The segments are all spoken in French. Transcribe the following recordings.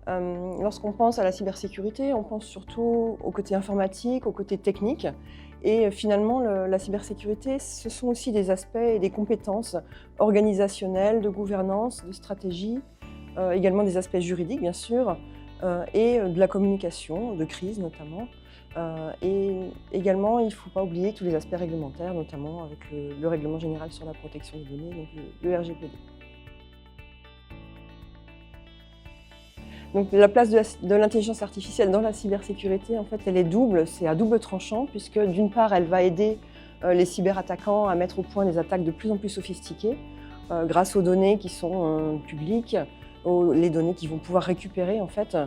Lorsqu'on pense à la cybersécurité, on pense surtout au côté informatique, au côté technique. Et finalement, la cybersécurité, ce sont aussi des aspects et des compétences organisationnelles, de gouvernance, de stratégie, également des aspects juridiques, bien sûr, et de la communication, de crise notamment. Et également, il ne faut pas oublier tous les aspects réglementaires, notamment avec le Règlement général sur la protection des données, donc le RGPD. Donc la place de l'intelligence artificielle dans la cybersécurité, en fait, elle est double, c'est à double tranchant puisque d'une part, elle va aider les cyberattaquants à mettre au point des attaques de plus en plus sophistiquées grâce aux données qui sont publiques, les données qu'ils vont pouvoir récupérer en fait,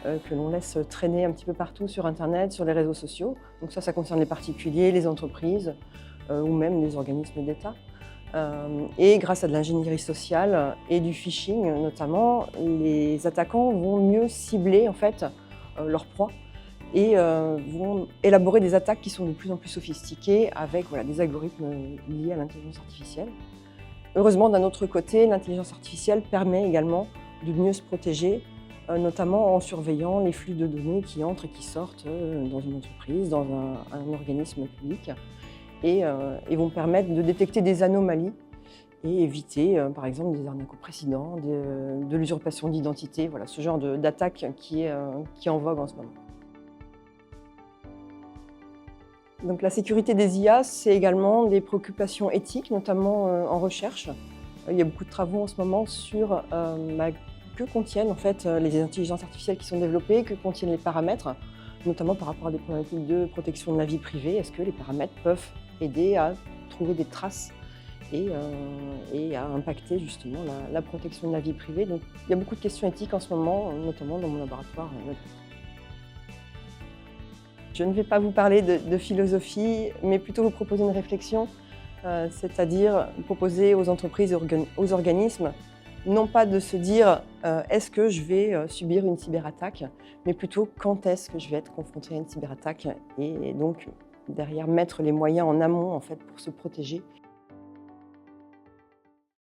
que l'on laisse traîner un petit peu partout sur Internet, sur les réseaux sociaux. Donc ça concerne les particuliers, les entreprises ou même les organismes d'État. Et grâce à de l'ingénierie sociale et du phishing notamment, les attaquants vont mieux cibler en fait leurs proies et vont élaborer des attaques qui sont de plus en plus sophistiquées avec des algorithmes liés à l'intelligence artificielle. Heureusement, d'un autre côté, l'intelligence artificielle permet également de mieux se protéger, notamment en surveillant les flux de données qui entrent et qui sortent dans une entreprise, dans un organisme public. Et vont permettre de détecter des anomalies et éviter, par exemple, des arnaques au président, de l'usurpation d'identité, voilà, ce genre d'attaque qui est en vogue en ce moment. Donc la sécurité des IA, c'est également des préoccupations éthiques, notamment en recherche. Il y a beaucoup de travaux en ce moment sur que contiennent en fait, les intelligences artificielles qui sont développées, que contiennent les paramètres, notamment par rapport à des problématiques de protection de la vie privée. Est-ce que les paramètres peuvent aider à trouver des traces et à impacter justement la protection de la vie privée? Donc il y a beaucoup de questions éthiques en ce moment, notamment dans mon laboratoire. Je ne vais pas vous parler de philosophie, mais plutôt vous proposer une réflexion, c'est-à-dire proposer aux entreprises et aux organismes, non pas de se dire est-ce que je vais subir une cyberattaque, mais plutôt quand est-ce que je vais être confronté à une cyberattaque et donc derrière mettre les moyens en amont en fait, pour se protéger.